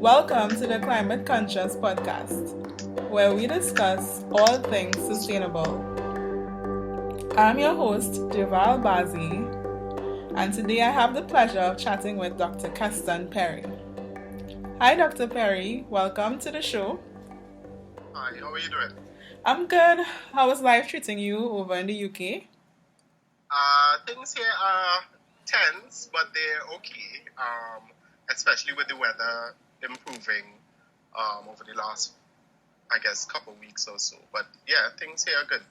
Welcome to the Climate Conscious podcast, where we discuss all things sustainable. I'm your host, Javal Bazi, and today I have the pleasure of chatting with Dr. Keston Perry. Hi, Dr. Perry. Welcome to the show. Hi, how are you doing? I'm good. How is life treating you over in the UK? Things here are tense, but they're okay. Especially with the weather improving over the last, couple weeks or so. But yeah, things here are good.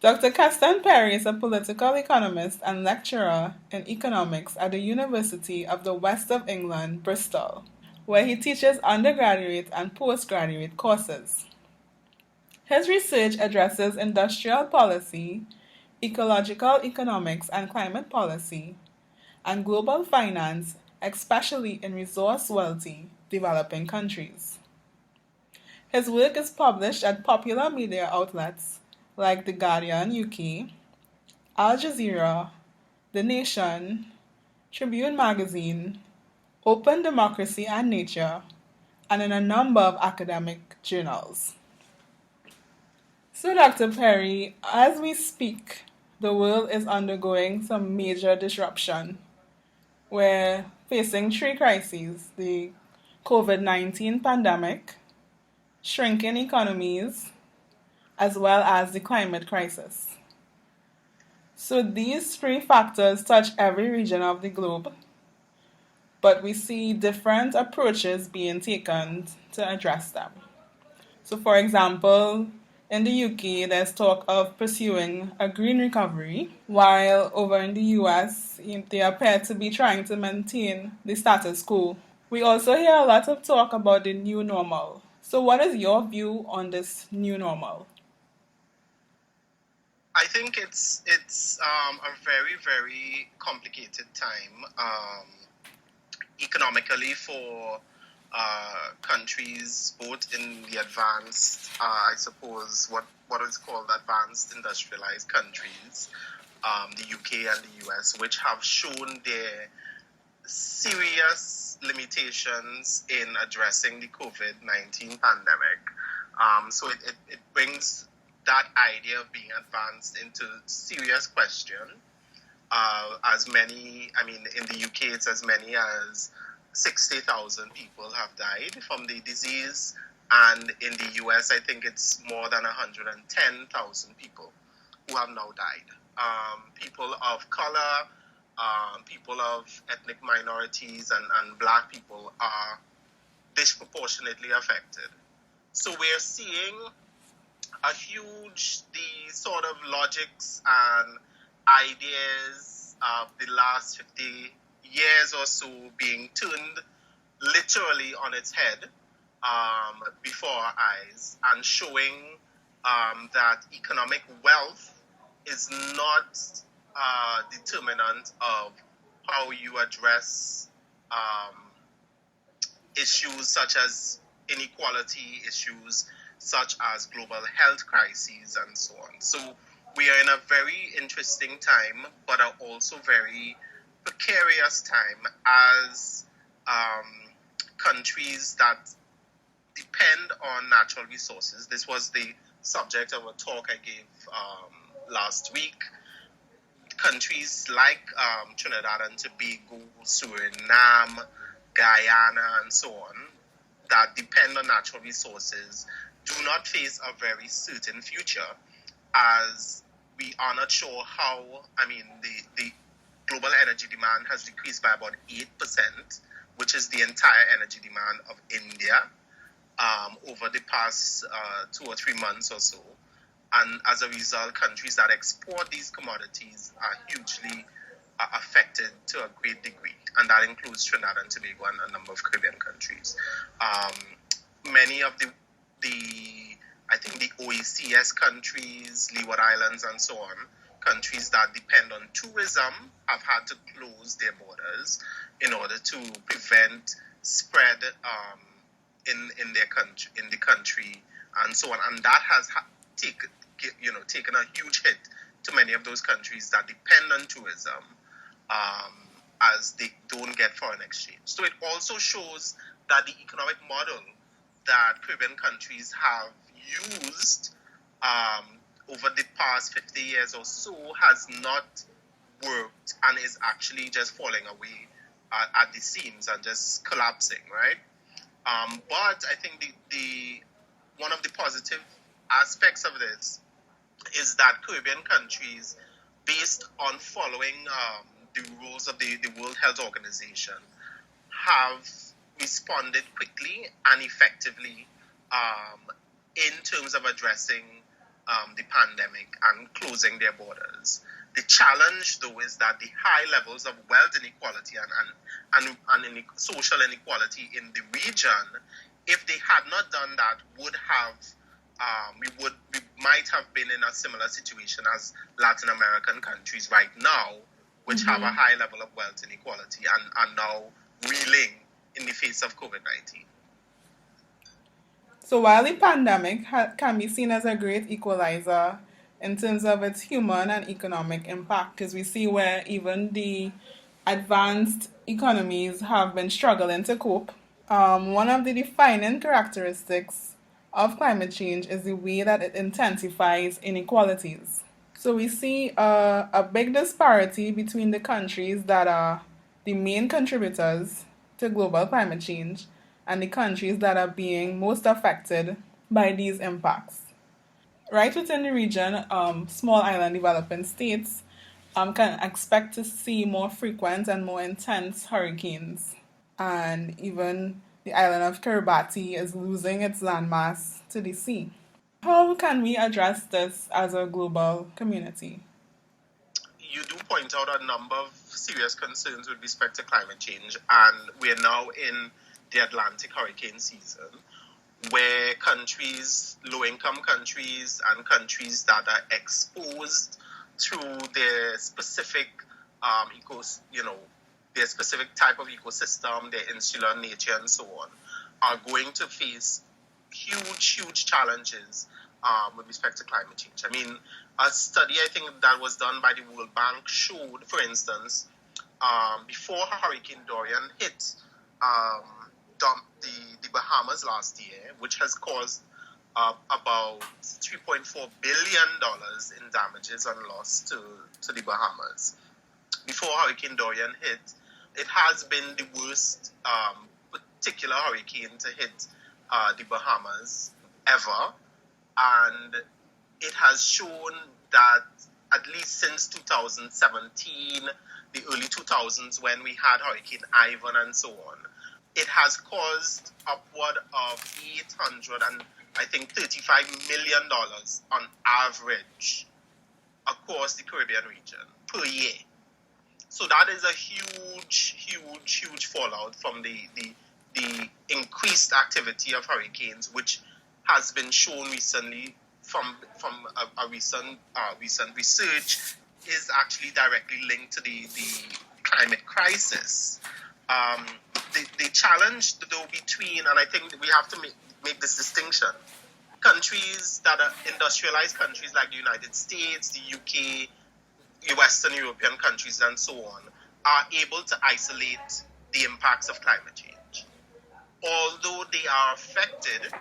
Dr. Keston Perry is a political economist and lecturer in economics at the University of the West of England, Bristol, where he teaches undergraduate and postgraduate courses. His research addresses industrial policy, ecological economics and climate policy, and global finance, especially in resource-wealthy developing countries. His work is published at popular media outlets like The Guardian UK, Al Jazeera, The Nation, Tribune Magazine, Open Democracy and Nature, and in a number of academic journals. So, Dr. Perry, as we speak, the world is undergoing some major disruption. We're facing three crises: the COVID-19 pandemic, shrinking economies, as well as the climate crisis. So these three factors touch every region of the globe, but we see different approaches being taken to address them. So for example, in the UK, there's talk of pursuing a green recovery, while over in the US, they appear to be trying to maintain the status quo. We also hear a lot of talk about the new normal. So what is your view on this new normal? I think it's a very, very complicated time economically for countries, both in the advanced, what is called advanced industrialized countries, the UK and the US, which have shown their serious limitations in addressing the COVID-19 pandemic. So it brings that idea of being advanced into serious question. In the UK, it's as many as 60,000 people have died from the disease, and in the US, I think it's more than 110,000 people who have now died. People of color, people of ethnic minorities, and black people are disproportionately affected. So we're seeing the sort of logics and ideas of the last 50 years or so being turned literally on its head before our eyes, and showing that economic wealth is not a determinant of how you address issues such as inequality, issues such as global health crises, and so on. So we are in a very interesting time, but are also very precarious time as countries that depend on natural resources. This was the subject of a talk I gave last week. Countries like Trinidad and Tobago, Suriname, Guyana, and so on, that depend on natural resources, do not face a very certain future, as we are not sure how, the global energy demand has decreased by about 8%, which is the entire energy demand of India over the past 2 or 3 months or so. And as a result, countries that export these commodities are hugely affected to a great degree, and that includes Trinidad and Tobago and a number of Caribbean countries. Many of the OECS countries, Leeward Islands, and so on, countries that depend on tourism, have had to close their borders in order to prevent spread in the country, and so on. And that has taken a huge hit to many of those countries that depend on tourism, as they don't get foreign exchange. So it also shows that the economic model that Caribbean countries have used over the past 50 years or so has not worked and is actually just falling away at the seams and just collapsing, right? But I think the one of the positive aspects of this is that Caribbean countries, based on following the rules of the World Health Organization, have responded quickly and effectively in terms of addressing the pandemic and closing their borders. The challenge, though, is that the high levels of wealth inequality and social inequality in the region, if they had not done that, would have we might have been in a similar situation as Latin American countries right now, which have a high level of wealth inequality and are now reeling in the face of COVID-19. So while the pandemic can be seen as a great equalizer in terms of its human and economic impact, as we see where even the advanced economies have been struggling to cope, one of the defining characteristics of climate change is the way that it intensifies inequalities. So we see a big disparity between the countries that are the main contributors to global climate change and the countries that are being most affected by these impacts. Right within the region, small island developing states can expect to see more frequent and more intense hurricanes. And even the island of Kiribati is losing its landmass to the sea. How can we address this as a global community? You do point out a number of serious concerns with respect to climate change, and we're now in the Atlantic hurricane season, where countries, low-income countries, and countries that are exposed through their specific their specific type of ecosystem, their insular nature, and so on, are going to face huge challenges with respect to climate change. I mean, a study I think that was done by the World Bank showed, for instance, before Hurricane Dorian hit the Bahamas last year, which has caused about $3.4 billion in damages and loss to the Bahamas. Before Hurricane Dorian hit, it has been the worst particular hurricane to hit the Bahamas ever, and it has shown that at least since 2017, the early 2000s, when we had Hurricane Ivan and so on, it has caused upward of 35 million dollars on average across the Caribbean region per year. So that is a huge fallout from the increased activity of hurricanes, which has been shown recently from a recent research is actually directly linked to the climate crisis. The challenge, though, between, and I think we have to make this distinction, countries that are industrialized countries like the United States, the UK, Western European countries, and so on, are able to isolate the impacts of climate change. Although they are affected,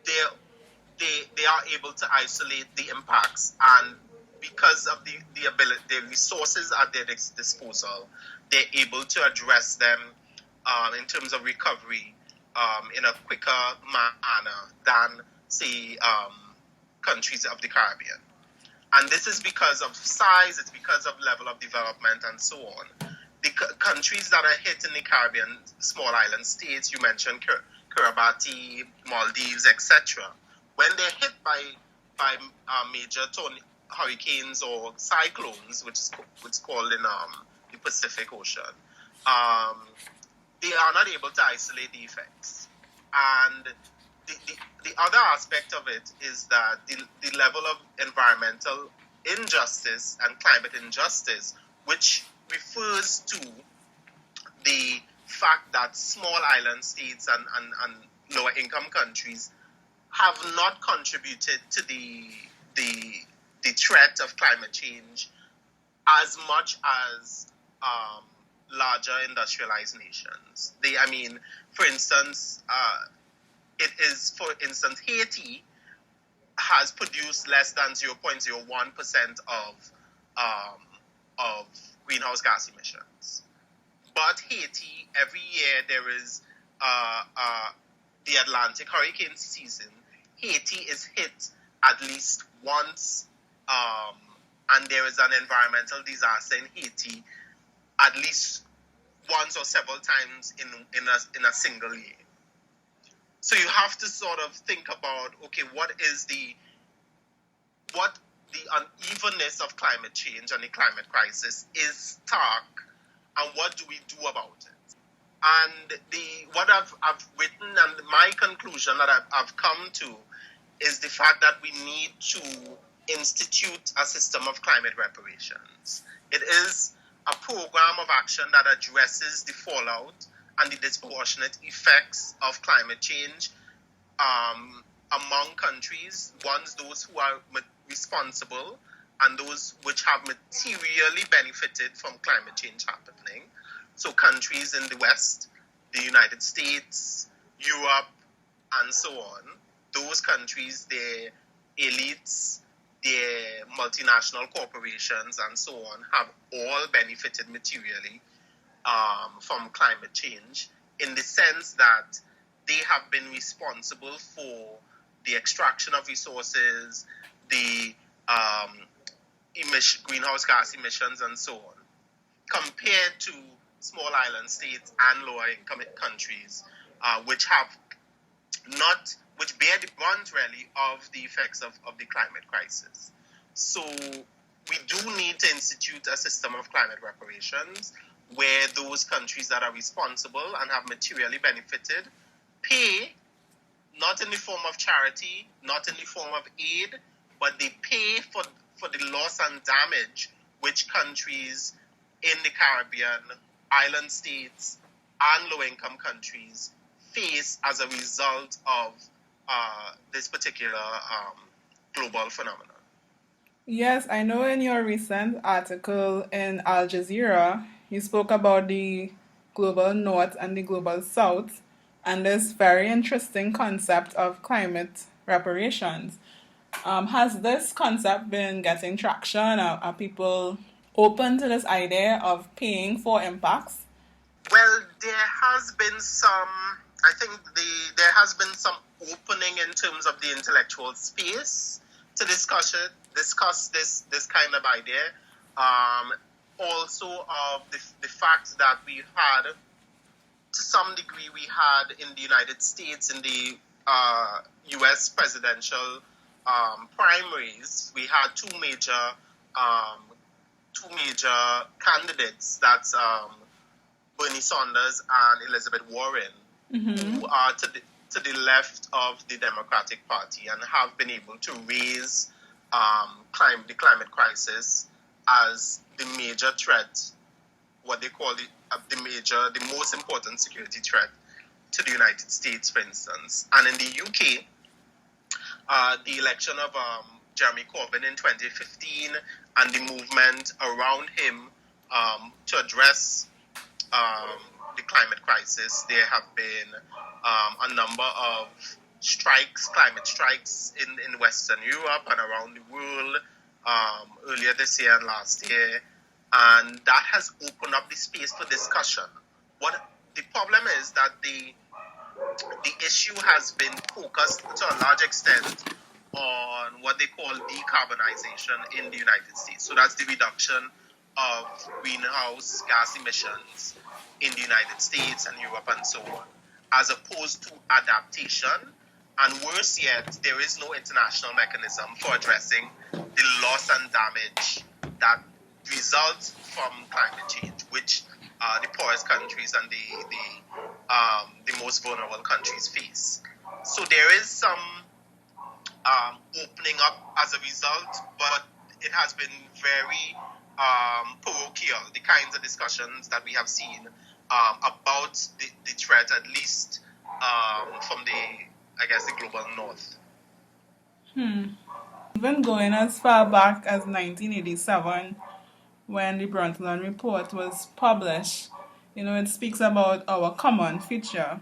they are able to isolate the impacts, and because of the ability, the resources at their disposal, they're able to address them in terms of recovery in a quicker manner than, say, countries of the Caribbean. And this is because of size, it's because of level of development, and so on. The countries that are hit in the Caribbean, small island states, you mentioned Kiribati, Maldives, etc., when they're hit by major hurricanes or cyclones, which is called in the Pacific Ocean, they are not able to isolate the effects. And the other aspect of it is that the level of environmental injustice and climate injustice, which refers to the fact that small island states and lower income countries have not contributed to the threat of climate change as much as larger industrialized nations. For instance, Haiti has produced less than 0.01% of greenhouse gas emissions. But Haiti, every year there is the Atlantic hurricane season. Haiti is hit at least once, and there is an environmental disaster in Haiti at least once or several times in a single year. So you have to sort of think about, okay, what the unevenness of climate change and the climate crisis is stark, and what do we do about it? And what I've written, and my conclusion that I've come to, is the fact that we need to institute a system of climate reparations. It is a program of action that addresses the fallout and the disproportionate effects of climate change among countries, those who are responsible and those which have materially benefited from climate change happening. So countries in the West, the United States, Europe, and so on, those countries, their elites, their multinational corporations, and so on, have all benefited materially from climate change, in the sense that they have been responsible for the extraction of resources, the greenhouse gas emissions, and so on, compared to small island states and lower income countries, which bear the brunt really of the effects of the climate crisis. So we do need to institute a system of climate reparations where those countries that are responsible and have materially benefited pay, not in the form of charity, not in the form of aid, but they pay for the loss and damage which countries in the Caribbean, island states, and low-income countries face as a result of this particular global phenomenon. Yes, I know in your recent article in Al Jazeera, you spoke about the global north and the global south, and this very interesting concept of climate reparations. Has this concept been getting traction? Are people open to this idea of paying for impacts? Well, there has been some opening in terms of the intellectual space to discuss this kind of idea. Also of the fact that to some degree, we had in the United States, in the U.S. presidential primaries, we had two major candidates. That's Bernie Sanders and Elizabeth Warren, who are to the left of the Democratic Party and have been able to raise the climate crisis as the major threat, what they call the most important security threat to the United States, for instance. And in the UK, the election of Jeremy Corbyn in 2015 and the movement around him to address the climate crisis, there have been a number of climate strikes in Western Europe and around the world earlier this year and last year, and that has opened up the space for discussion. What the problem is that the issue has been focused to a large extent on what they call decarbonization in the United States. So that's the reduction of greenhouse gas emissions in the United States and Europe and so on, as opposed to adaptation. And worse yet, there is no international mechanism for addressing the loss and damage that results from climate change, which the poorest countries and the most vulnerable countries face. So there is some opening up as a result, but it has been very parochial, the kinds of discussions that we have seen about the threat, at least from the global north. Even going as far back as 1987, when the Brundtland Report was published, It speaks about our common future,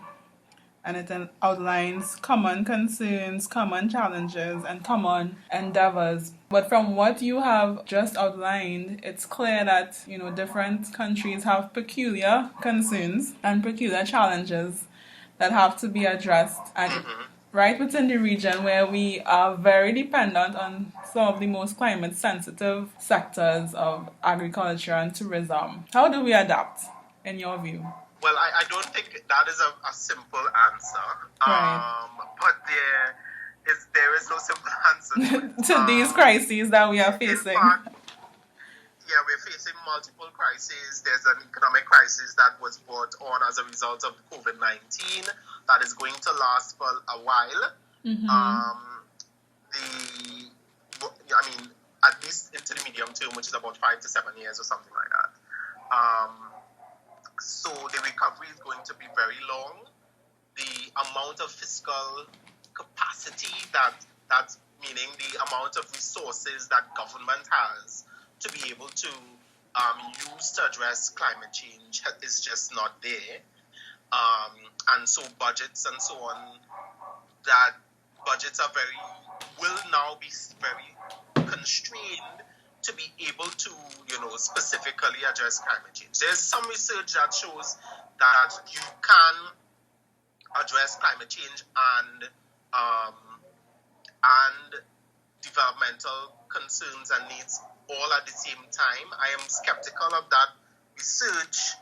and it outlines common concerns, common challenges, and common endeavors. But from what you have just outlined, it's clear that different countries have peculiar concerns and peculiar challenges that have to be addressed. And right within the region where we are very dependent on some of the most climate sensitive sectors of agriculture and tourism, how do we adapt, in your view? Well, I don't think that is a simple answer. Right. But there is no simple answer to it. To these crises that we are In facing. fact, yeah, we're facing multiple crises. There's an economic crisis that was brought on as a result of COVID-19 that is going to last for a while. I mean, at least into the medium term, which is about 5 to 7 years or something like that. So the recovery is going to be very long. The amount of fiscal capacity that's meaning the amount of resources that government has to be able to use to address climate change is just not there. And so budgets and so on, that budgets will now be very constrained to be able to, specifically address climate change. There's some research that shows that you can address climate change and developmental concerns and needs all at the same time. I am skeptical of that research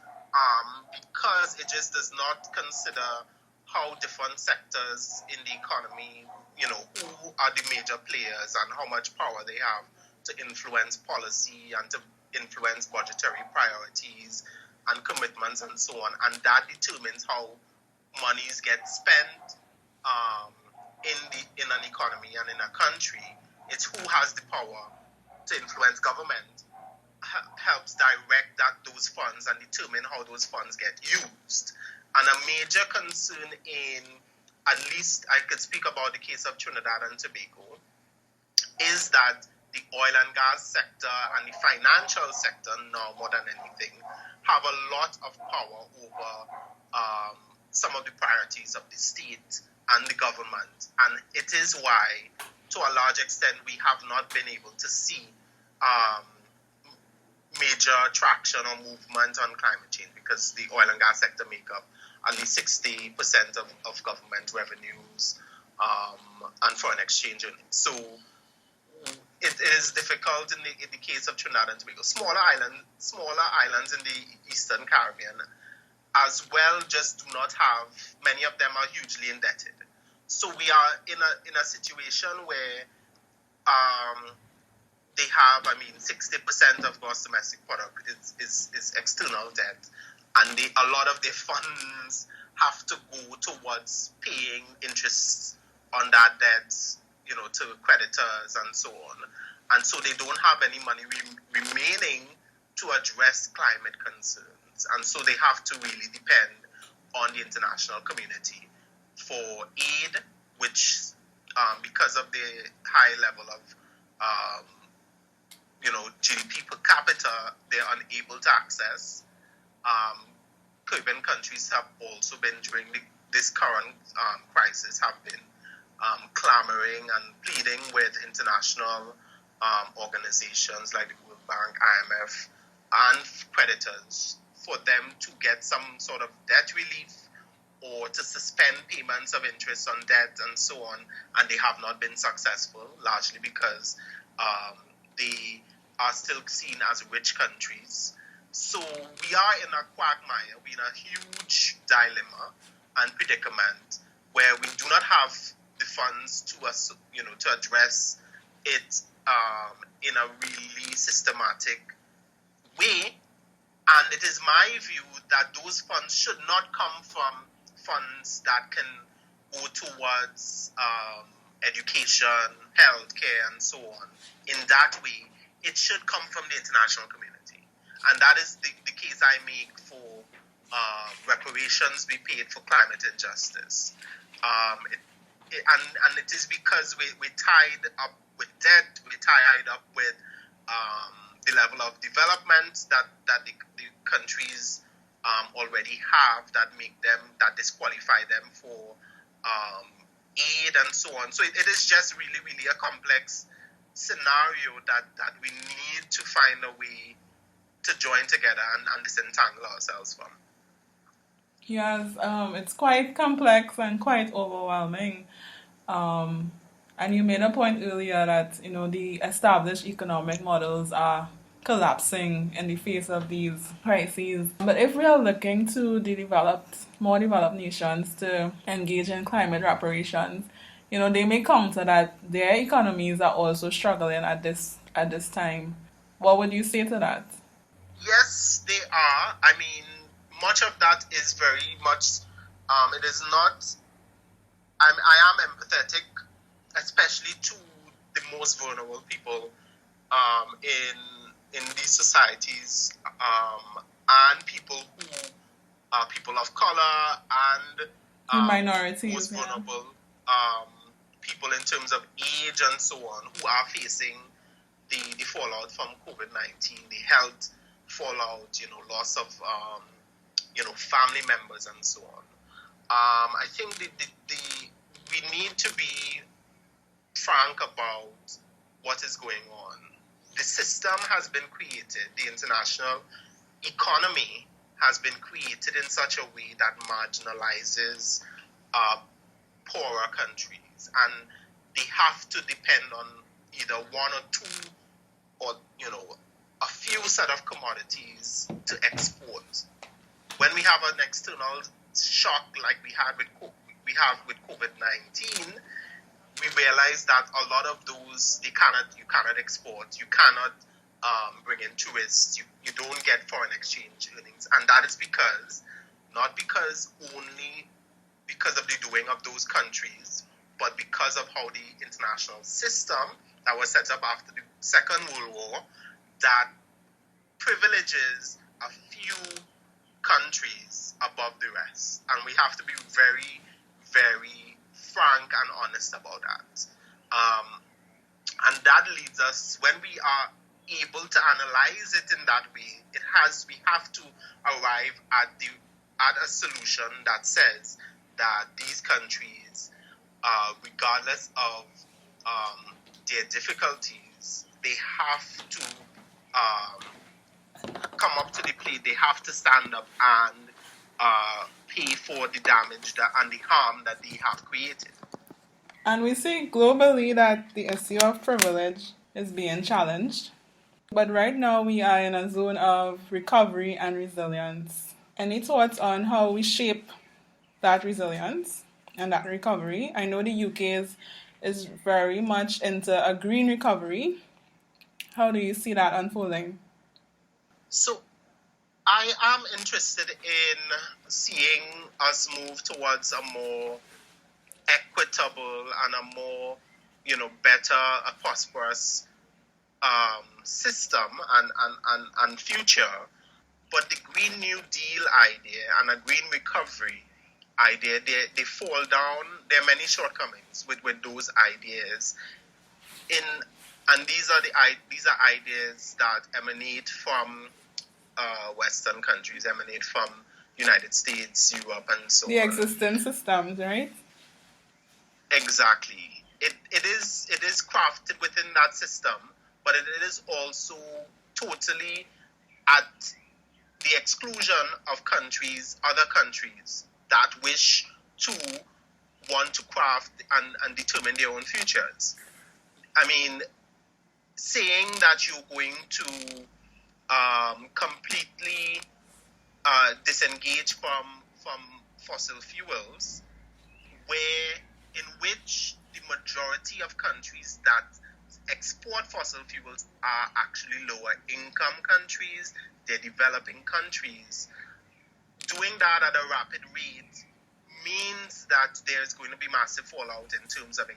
because it just does not consider how different sectors in the economy, who are the major players and how much power they have to influence policy and to influence budgetary priorities and commitments and so on. And that determines how monies get spent in an economy and in a country. It's who has the power to influence government helps direct those funds and determine how those funds get used. And a major concern in, at least I could speak about the case of Trinidad and Tobago, is that the oil and gas sector and the financial sector now more than anything have a lot of power over some of the priorities of the state and the government. And it is why, to a large extent, we have not been able to see major traction or movement on climate change because the oil and gas sector make up at least 60% of government revenues and foreign exchange earnings. So it is difficult in the case of Trinidad and Tobago. Smaller islands in the Eastern Caribbean as well just do not have, many of them are hugely indebted. So we are in a situation where they have, 60% of gross domestic product is external debt, and a lot of their funds have to go towards paying interest on that debt, to creditors and so on. And so they don't have any money remaining to address climate concerns. And so they have to really depend on the international community for aid, which, because of the high level of, GDP per capita, they're unable to access. Caribbean countries have also been, during this current crisis, have been clamoring and pleading with international organizations like the World Bank, IMF, and creditors for them to get some sort of debt relief or to suspend payments of interest on debt and so on, and they have not been successful, largely because they are still seen as rich countries. So we are in a quagmire, we're in a huge dilemma and predicament where we do not have the funds to address it in a really systematic way. And it is my view that those funds should not come from funds that can go towards education, healthcare, and so on. In that way, it should come from the international community. And that is the case I make for reparations be paid for climate injustice. And it is because we're tied up with debt, we're tied up with the level of development that the countries already have that disqualify them for aid and so on. So it is just really, really a complex scenario that we need to find a way to join together and disentangle ourselves from. Yes, it's quite complex and quite overwhelming. And you made a point earlier that the established economic models are collapsing in the face of these crises. But if we are looking to the more developed nations to engage in climate reparations, they may counter that their economies are also struggling at this time. What would you say to that? Yes, they are. I mean, much of that is very much. It is not. I am empathetic, especially to the most vulnerable people in these societies, and people who are people of color and The minorities, most yeah. vulnerable people in terms of age and so on, who are facing the fallout from COVID-19, the health fallout, loss of family members and so on. I think we need to be frank about what is going on. The system has been created, the international economy has been created in such a way that marginalizes poorer countries, and they have to depend on either one or two or a few set of commodities to export. When we have an external shock like we have with COVID-19, we realize that a lot of those you cannot export, you cannot bring in tourists, you don't get foreign exchange earnings, and that is not because only because of the doing of those countries, but because of how the international system that was set up after the Second World War that privileges a few countries above the rest. And we have to be very, very frank and honest about that. And that leads us, when we are able to analyze it in that way, we have to arrive at a solution that says that these countries, regardless of their difficulties, they have to come up to the plate. They have to stand up and pay for the damage and the harm that they have created. And we see globally that the issue of privilege is being challenged. But right now we are in a zone of recovery and resilience. Any thoughts on how we shape that resilience and that recovery? I know the UK is very much into a green recovery. How do you see that unfolding? So I am interested in seeing us move towards a more equitable and a more, better, a prosperous system and future. But the Green New Deal idea and a green recovery idea, they fall down. There are many shortcomings with those ideas. And these are ideas that emanate from Western countries, emanate from United States, Europe, and so on. The existing systems, right? Exactly. It is crafted within that system, but it is also totally at the exclusion of other countries that wish to want to craft and determine their own futures. I mean, saying that you're going to completely disengage from fossil fuels, in which the majority of countries that export fossil fuels are actually lower income countries, they're developing countries. Doing that at a rapid rate means that there's going to be massive fallout in terms of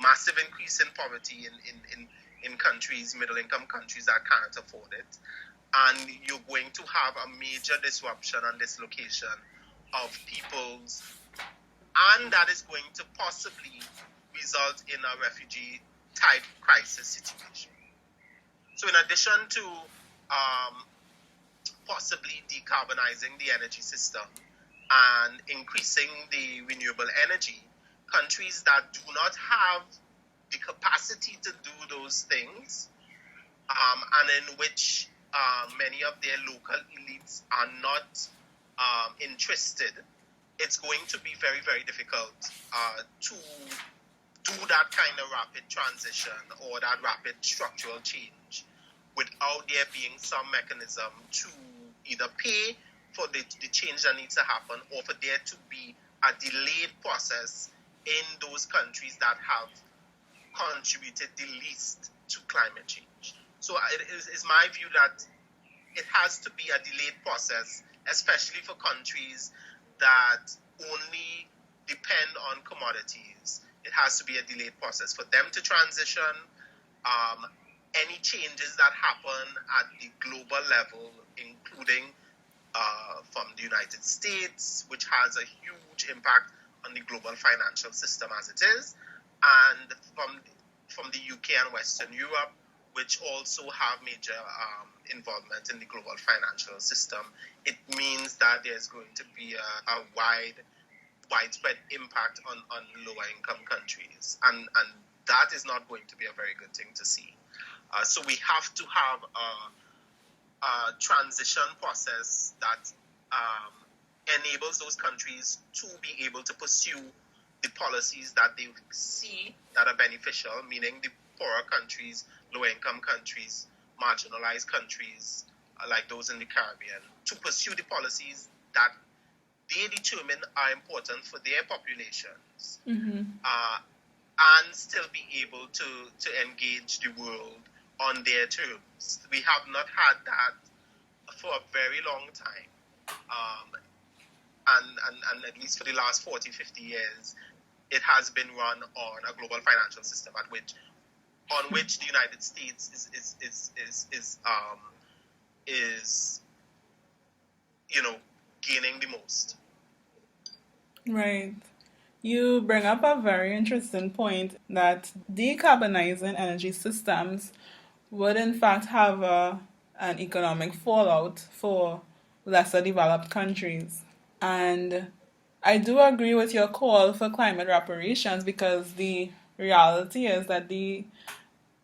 massive increase in poverty in countries, middle income countries that cannot afford it. And you're going to have a major disruption and dislocation of people's, and that is going to possibly result in a refugee type crisis situation. So in addition to possibly decarbonizing the energy system and increasing the renewable energy, countries that do not have the capacity to do those things, and in which many of their local elites are not interested, it's going to be very, very difficult to do that kind of rapid transition or that rapid structural change without there being some mechanism to either pay for the change that needs to happen, or for there to be a delayed process in those countries that have contributed the least to climate change. So it is my view that it has to be a delayed process, especially for countries that only depend on commodities. It has to be a delayed process for them to transition. Any changes that happen at the global level, including from the United States, which has a huge impact on the global financial system as it is, and from the UK and Western Europe, which also have major involvement in the global financial system, it means that there's going to be a widespread impact on lower income countries. And that is not going to be a very good thing to see. So we have to have a transition process that enables those countries to be able to pursue the policies that they see that are beneficial, meaning the poorer countries, low-income countries, marginalized countries, like those in the Caribbean, to pursue the policies that they determine are important for their populations, and still be able to engage the world on their terms. We have not had that for a very long time. And at least for the last 40, 50 years, it has been run on a global financial system on which the United States is gaining the most. Right. You bring up a very interesting point that decarbonizing energy systems would in fact have an economic fallout for lesser developed countries. And I do agree with your call for climate reparations, because the reality is that the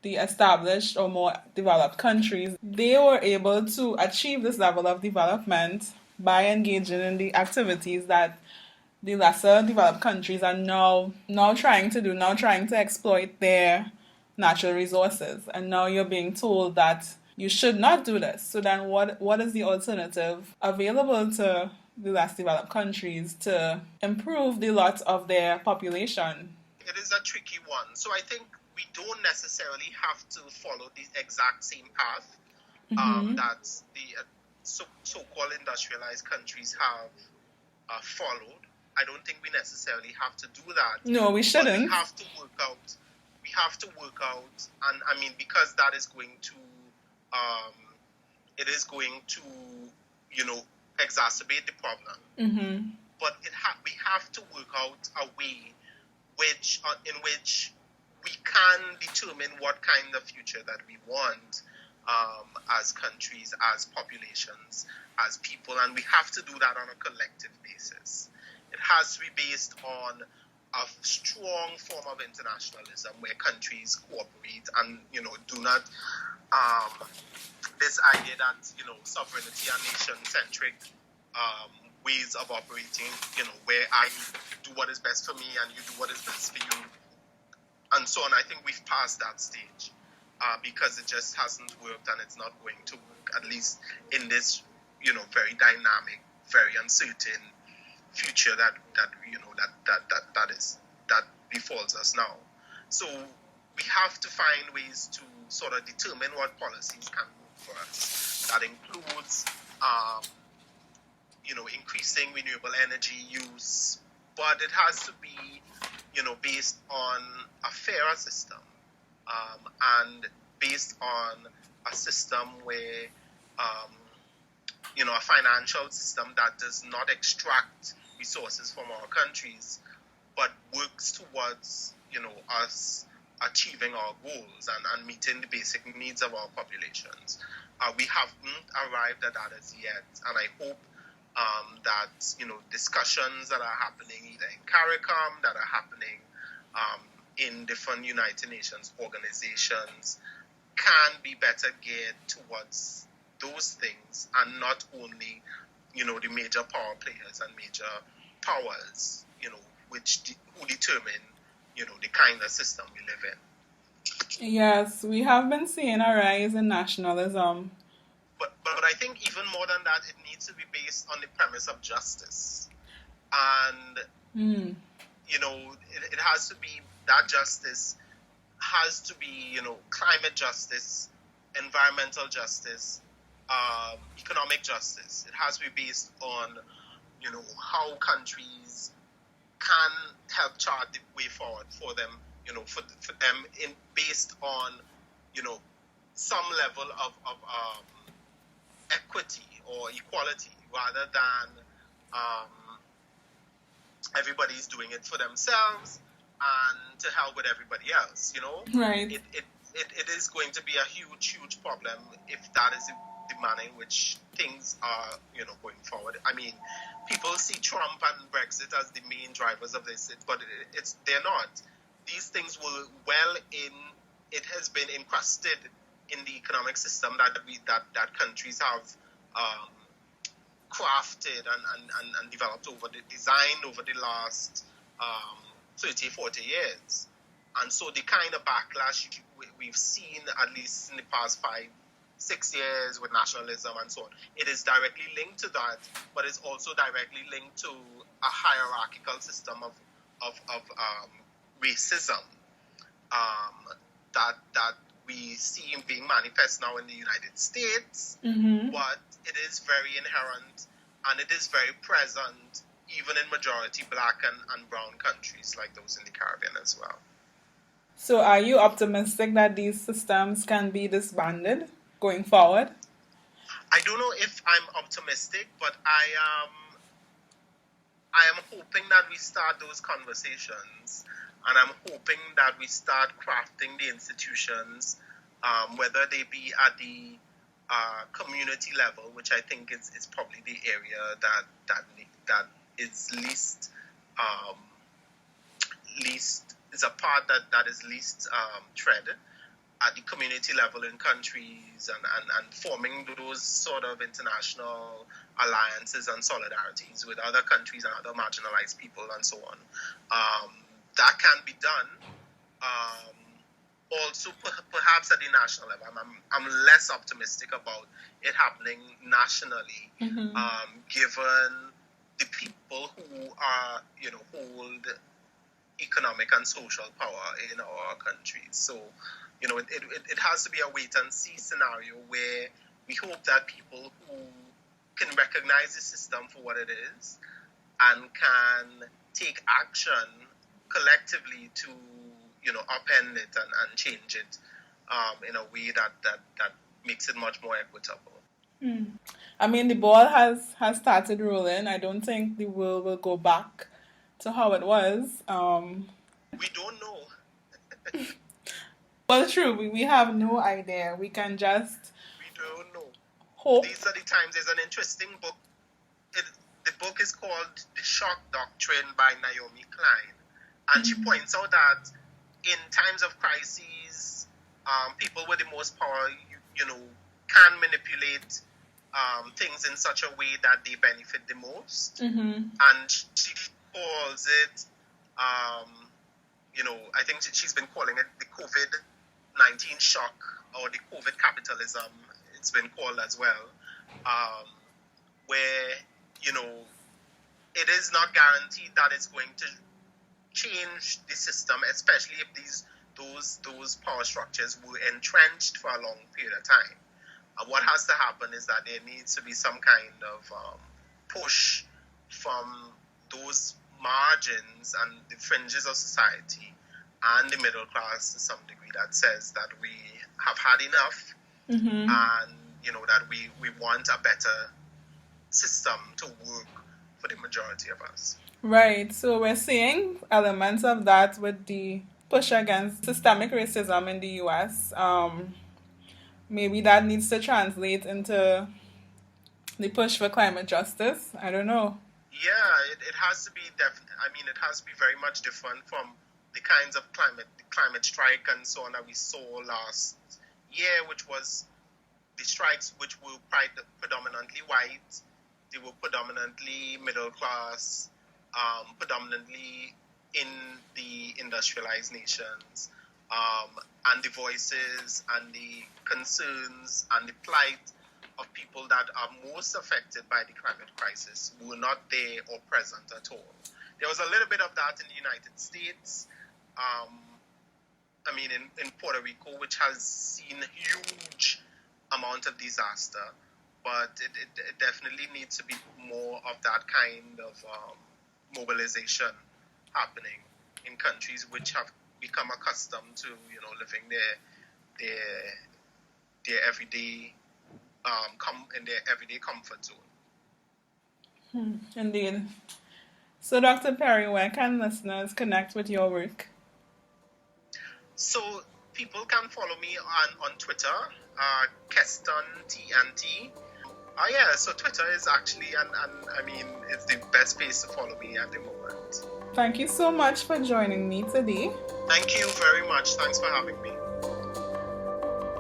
established or more developed countries, they were able to achieve this level of development by engaging in the activities that the lesser developed countries are now trying to do, now trying to exploit their natural resources. And now you're being told that you should not do this. So then what is the alternative available to the less developed countries to improve the lot of their population? It is a tricky one. So I think we don't necessarily have to follow the exact same path that the so-called industrialized countries have followed. I don't think we necessarily have to do that. No, we shouldn't. But we have to work out, and I mean, because that is going to, it is going to, exacerbate the problem. But we have to work out a way in which we can determine what kind of future that we want as countries, as populations, as people, and we have to do that on a collective basis. It has to be based on a strong form of internationalism where countries cooperate and, do not, this idea that, sovereignty and nation-centric ways of operating, where I do what is best for me and you do what is best for you, and so on. I think we've passed that stage because it just hasn't worked, and it's not going to work, at least in this, very dynamic, very uncertain future that befalls us now. So we have to find ways to sort of determine what policies can work for us. That includes, increasing renewable energy use, but it has to be, based on a fairer system, and based on a system where, a financial system that does not extract resources from our countries, but works towards, us achieving our goals and meeting the basic needs of our populations. We haven't arrived at that as yet, and I hope that discussions that are happening either in CARICOM, that are happening in different United Nations organizations, can be better geared towards those things, and not only the major power players and major powers, who determine the kind of system we live in. Yes, we have been seeing a rise in nationalism. But I think even more than that, it needs to be based on the premise of justice. And it has to be that justice has to be climate justice, environmental justice, economic justice. It has to be based on how countries can help chart the way forward for them, for them based on some level of equity or equality, rather than everybody's doing it for themselves and to help with everybody else. Right. It is going to be a huge problem if that is the manner in which things are going forward. I mean, people see Trump and Brexit as the main drivers of this, but they're not. These things were it has been encrusted in the economic system that countries have crafted and developed designed over the last 30, 40 years. And so the kind of backlash we've seen, at least in the past 5-6 years with nationalism and so on, it is directly linked to that, but it's also directly linked to a hierarchical system of racism that we see being manifest now in the United States, but it is very inherent and it is very present even in majority black and brown countries like those in the Caribbean as well. So are you optimistic that these systems can be disbanded going forward? I don't know if I'm optimistic, but I am hoping that we start those conversations, and I'm hoping that we start crafting the institutions, whether they be at the community level, which I think is probably the area that is least is a part that is least tread at the community level in countries, and forming those sort of international alliances and solidarities with other countries and other marginalized people and so on. That can be done. Also, perhaps at the national level, I'm less optimistic about it happening nationally, given the people who are, hold economic and social power in our countries. So, it has to be a wait and see scenario where we hope that people who can recognize the system for what it is and can take action collectively to upend it and change it in a way that makes it much more equitable. I mean, the ball has started rolling. I don't think the world will go back to how it was. We don't know. Well, true, we have no idea. We can just We don't know. hope. These are the times. There's an interesting book. The book is called The Shock Doctrine by Naomi Klein. And she points out that in times of crises, people with the most power, can manipulate things in such a way that they benefit the most. And she calls it, I think she's been calling it the COVID-19 shock, or the COVID capitalism, it's been called as well, where, it is not guaranteed that it's going to change the system, especially if those power structures were entrenched for a long period of time. And what has to happen is that there needs to be some kind of push from those margins and the fringes of society and the middle class to some degree that says that we have had enough, and that we want a better system to work for the majority of us. Right. So we're seeing elements of that with the push against systemic racism in the US. Maybe that needs to translate into the push for climate justice. I don't know. Yeah, it has to be I mean, it has to be very much different from the kinds of climate strike and so on that we saw last year, which was the strikes which were predominantly white. They were predominantly middle class, predominantly in the industrialized nations, and the voices and the concerns and the plight of people that are most affected by the climate crisis were not there or present at all. There was a little bit of that in the United States. I mean, in Puerto Rico, which has seen a huge amount of disaster, but it definitely needs to be more of that kind of mobilization happening in countries which have become accustomed to, living their everyday in their everyday comfort zone. Indeed. So, Dr. Perry, where can listeners connect with your work? So, people can follow me on Twitter, Keston TNT. So Twitter is actually, it's the best place to follow me at the moment. Thank you so much for joining me today. Thank you very much. Thanks for having me.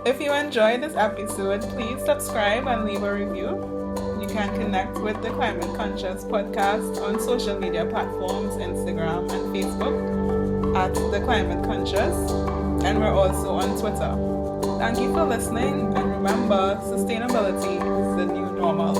If you enjoyed this episode, please subscribe and leave a review. You can connect with the Climate Conscious podcast on social media platforms, Instagram and Facebook at The Climate Conscious, and we're also on Twitter. Thank you for listening, and remember, sustainability is the new normal.